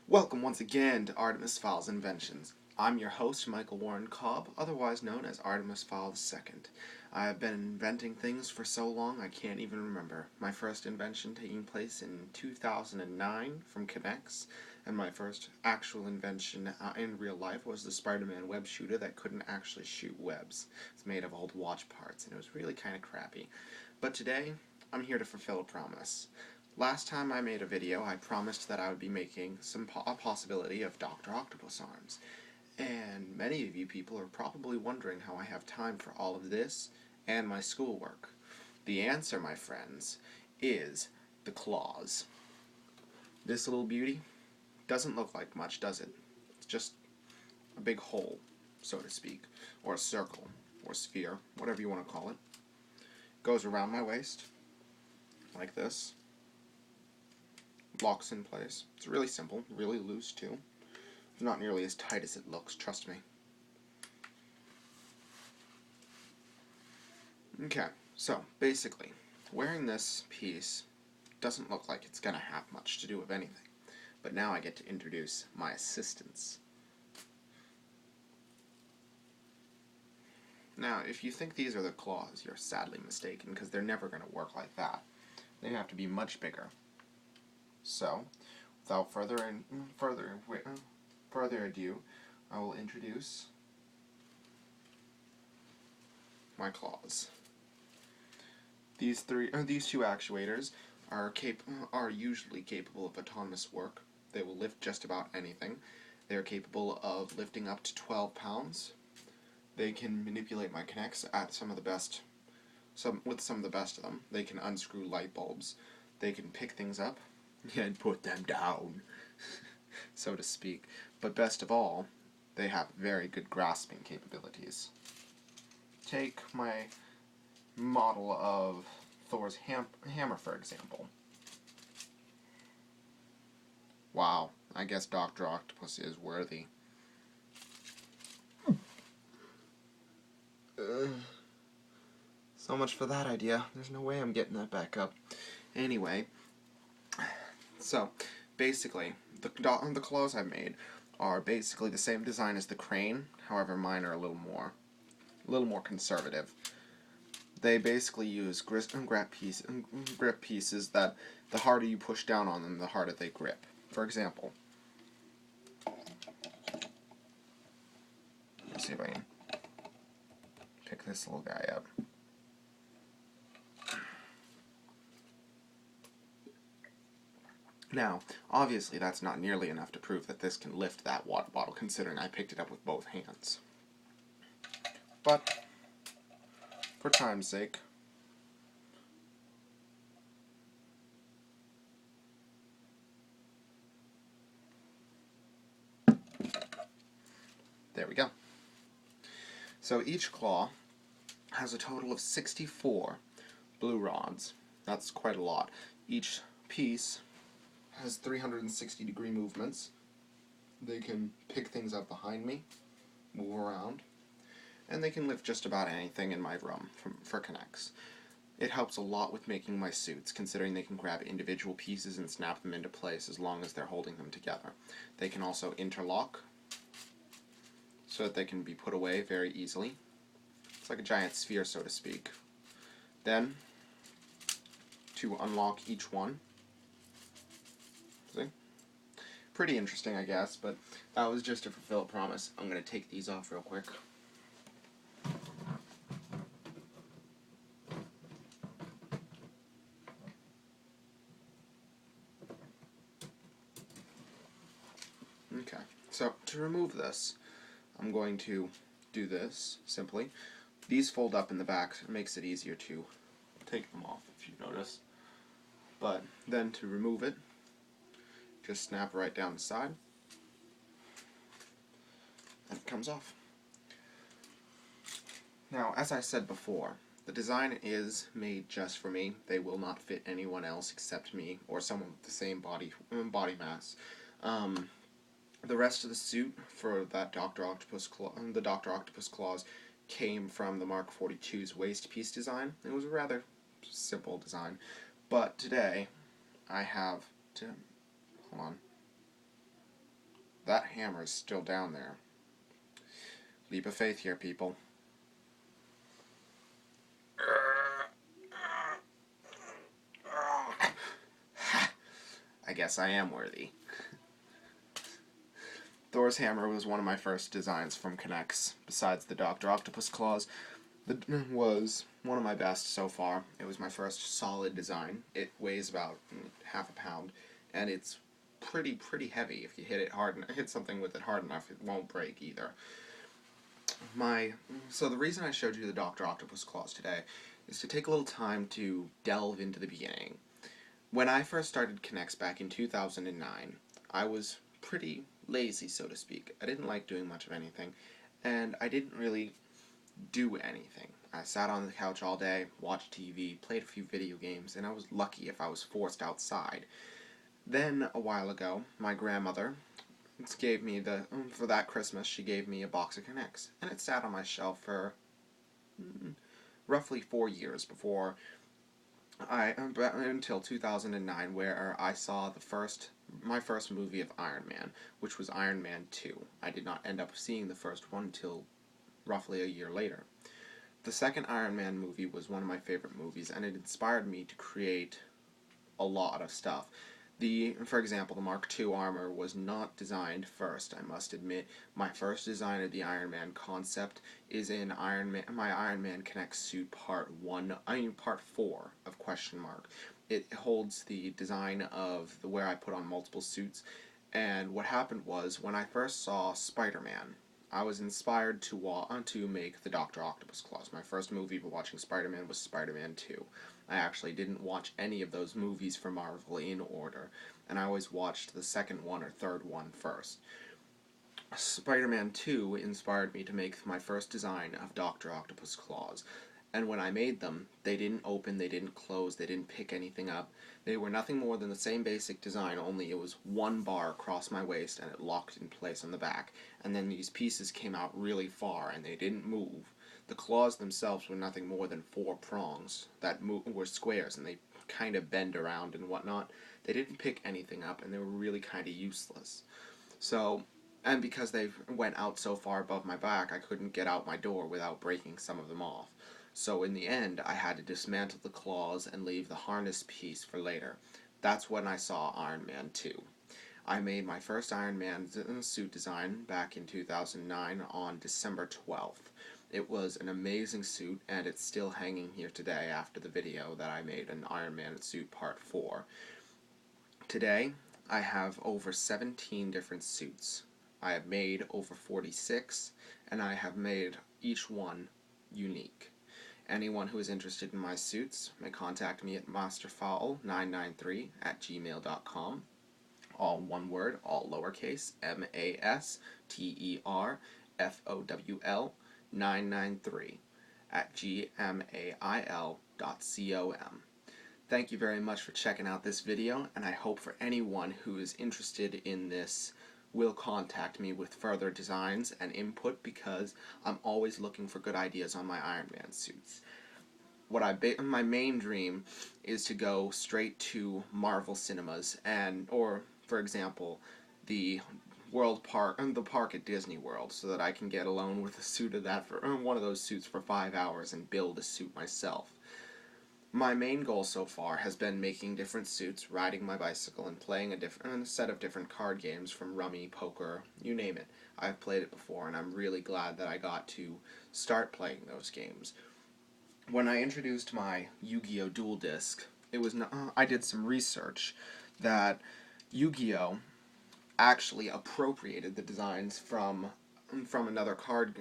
Welcome once again to Artemis Files Inventions. I'm your host, Michael Warren Cobb, otherwise known as Artemis Fowl II. I have been inventing things for so long I can't even remember. My first invention taking place in 2009 from K'NEX, and my first actual invention in real life was the Spider-Man web shooter that couldn't actually shoot webs. It's made of old watch parts, and it was really kind of crappy. But today, I'm here to fulfill a promise. Last time I made a video, I promised that I would be making a possibility of Dr. Octopus arms. And many of you people are probably wondering how I have time for all of this and my schoolwork. The answer, my friends, is the claws. This little beauty doesn't look like much, does it? It's just a big hole, so to speak, or a circle, or sphere, whatever you want to call it. Goes around my waist, like this. Locks in place. It's really simple, really loose too. It's not nearly as tight as it looks, trust me. Okay, so basically, wearing this piece doesn't look like it's gonna have much to do with anything. But now I get to introduce my assistants. Now, if you think these are the claws, you're sadly mistaken, because they're never gonna work like that. They have to be much bigger. So, without further ado, I will introduce my claws. These two actuators are usually capable of autonomous work. They will lift just about anything. They are capable of lifting up to 12 pounds. They can manipulate my K'NEX at with some of the best of them. They can unscrew light bulbs. They can pick things up and put them down, so to speak. But best of all, they have very good grasping capabilities. Take my model of Thor's hammer, for example. Wow, I guess Dr. Octopus is worthy. So much for that idea. There's no way I'm getting that back up. Anyway, so basically, the claws I've made are basically the same design as the crane. However, mine are a little more conservative. They basically use grip pieces that the harder you push down on them, the harder they grip. For example, let's see if I can pick this little guy up. Now, obviously that's not nearly enough to prove that this can lift that water bottle, considering I picked it up with both hands. But, for time's sake, there we go. So each claw has a total of 64 blue rods. That's quite a lot. Each piece has 360-degree movements. They can pick things up behind me, move around, and they can lift just about anything in my room for K'NEX. It helps a lot with making my suits, considering they can grab individual pieces and snap them into place as long as they're holding them together. They can also interlock, so that they can be put away very easily. It's like a giant sphere, so to speak. Then, to unlock each one, see? Pretty interesting, I guess, but that was just to fulfill a promise. I'm going to take these off real quick. Okay, so to remove this, I'm going to do this, simply. These fold up in the back, so it makes it easier to take them off, if you notice. But then to remove it, just snap right down the side, and it comes off. Now, as I said before, the design is made just for me. They will not fit anyone else except me, or someone with the same body mass. The rest of the suit for that the Dr. Octopus claws came from the Mark 42's waist piece design. It was a rather simple design, but today I have to hold on. That hammer is still down there. Leap of faith here, people. I guess I am worthy. Thor's hammer was one of my first designs from K'NEX. Besides the Dr. Octopus claws, it was one of my best so far. It was my first solid design. It weighs about half a pound, and it's pretty heavy. If you hit something with it hard enough, it won't break either. So the reason I showed you the Dr. Octopus claws today is to take a little time to delve into the beginning. When I first started K'NEX back in 2009, I was pretty lazy, so to speak. I didn't like doing much of anything, and I didn't really do anything. I sat on the couch all day, watched TV, played a few video games, and I was lucky if I was forced outside. Then, a while ago, my grandmother gave me for that Christmas, she gave me a box of K'NEX, and it sat on my shelf for roughly 4 years before until 2009, where I saw my first movie of Iron Man, which was Iron Man 2. I did not end up seeing the first one until roughly a year later. The second Iron Man movie was one of my favorite movies, and it inspired me to create a lot of stuff. For example, the Mark II armor was not designed first, I must admit. My first design of the Iron Man concept is in my Iron Man K'NEX suit part 4 of question mark. It holds the design of where I put on multiple suits, and what happened was, when I first saw Spider-Man, I was inspired to make the Dr. Octopus claws. My first movie for watching Spider-Man was Spider-Man 2. I actually didn't watch any of those movies for Marvel in order, and I always watched the second one or third one first. Spider-Man 2 inspired me to make my first design of Dr. Octopus claws, and when I made them, they didn't open, they didn't close, they didn't pick anything up. They were nothing more than the same basic design, only it was one bar across my waist and it locked in place on the back, and then these pieces came out really far and they didn't move. The claws themselves were nothing more than 4 prongs that were squares, and they kind of bend around and whatnot. They didn't pick anything up, and they were really kind of useless. And because they went out so far above my back, I couldn't get out my door without breaking some of them off. So in the end, I had to dismantle the claws and leave the harness piece for later. That's when I saw Iron Man 2. I made my first Iron Man suit design back in 2009 on December 12th. It was an amazing suit, and it's still hanging here today after the video that I made in Iron Man suit part 4. Today, I have over 17 different suits. I have made over 46, and I have made each one unique. Anyone who is interested in my suits may contact me at masterfowl993@gmail.com. All one word, all lowercase, MASTERFOWL 993@gmail.com. Thank you very much for checking out this video, and I hope for anyone who is interested in this will contact me with further designs and input, because I'm always looking for good ideas on my Iron Man suits. My main dream is to go straight to Marvel cinemas or for example, the the park at Disney World, so that I can get alone with a suit of that for one of those suits for 5 hours and build a suit myself. My main goal so far has been making different suits, riding my bicycle, and playing a set of different card games, from Rummy, Poker, you name it. I've played it before, and I'm really glad that I got to start playing those games. When I introduced my Yu-Gi-Oh! Dual Disc, I did some research that Yu-Gi-Oh! Actually appropriated the designs from another card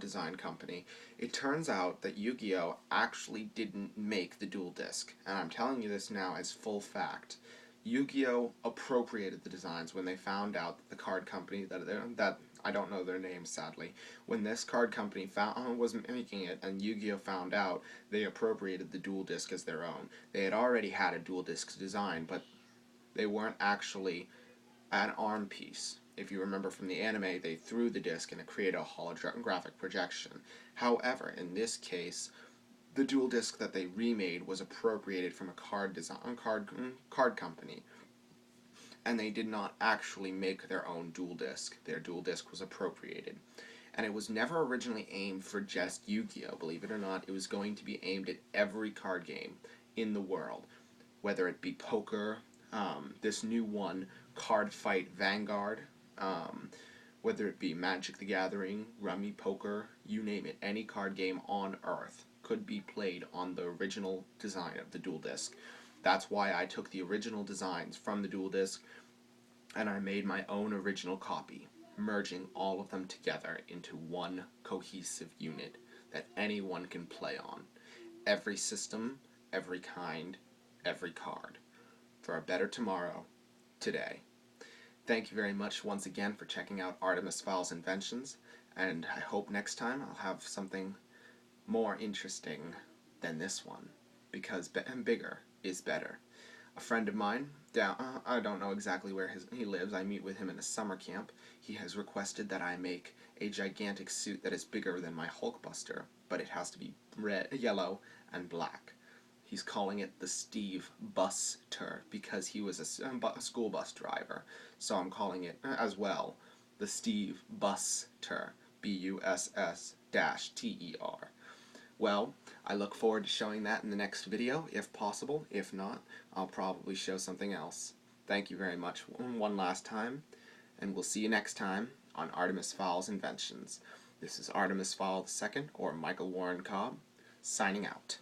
design company. It turns out that Yu-Gi-Oh! Actually didn't make the Dual Disc, and I'm telling you this now as full fact. Yu-Gi-Oh! Appropriated the designs when they found out that the card company that I don't know their names, sadly. When this card company was making it, and Yu-Gi-Oh! Found out, they appropriated the Dual Disc as their own. They had already had a Dual Disc design, but they weren't actually an arm piece. If you remember from the anime, they threw the disc and it created a holographic projection. However, in this case, the Dual Disc that they remade was appropriated from a card company. and they did not actually make their own dual disc. Their dual disc was appropriated. And it was never originally aimed for just Yu-Gi-Oh! Believe it or not, it was going to be aimed at every card game in the world, whether it be poker, this new one, Card Fight Vanguard, whether it be Magic the Gathering, Rummy, Poker, you name it, any card game on Earth could be played on the original design of the dual disc. That's why I took the original designs from the dual disc and I made my own original copy, merging all of them together into one cohesive unit that anyone can play on. Every system, every kind, every card. For a better tomorrow, today. Thank you very much once again for checking out Artemis Fowl's inventions, and I hope next time I'll have something more interesting than this one, because bigger is better. A friend of mine, I don't know exactly where he lives, I meet with him in a summer camp. He has requested that I make a gigantic suit that is bigger than my Hulkbuster, but it has to be red, yellow, and black. He's calling it the Steve Buster because he was a school bus driver. So I'm calling it as well the Steve Buster, B-U-S-S-T-E-R. Well, I look forward to showing that in the next video, if possible. If not, I'll probably show something else. Thank you very much one last time, and we'll see you next time on Artemis Fowl's Inventions. This is Artemis Fowl II, or Michael Warren Cobb, signing out.